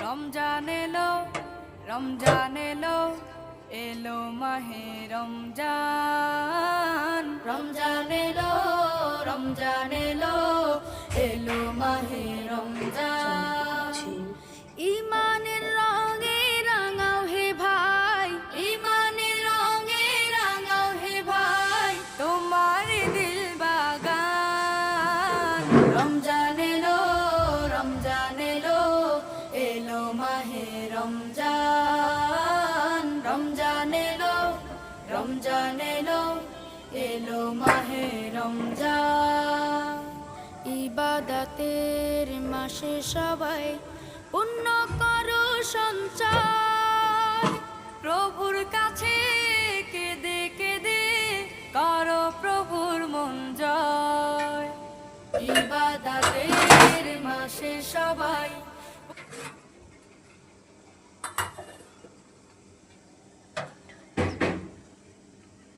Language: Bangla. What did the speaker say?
রমজান এলো, রমজান এলো, এলো মাহে রমজান। রমজান এলো, রমজান এলো, এলো মাহে রমজান। ইমানের রঙে রাঙাও হে ভাই, ইমানের রঙে রাঙাও হে ভাই, তোমার দিল বাগান। রমজান এলো, রমজান এলো, এলো মাহে রমজান। রমজান এলো, রমজান এলো, এলো মাহে রমজান। ইবাদতের মাসে সবাই পুণ্য করো সঞ্চয়, প্রভুর কাছে কেঁদে কেঁদে করো প্রভুর মন জয়। ইবাদতের মাসে সবাই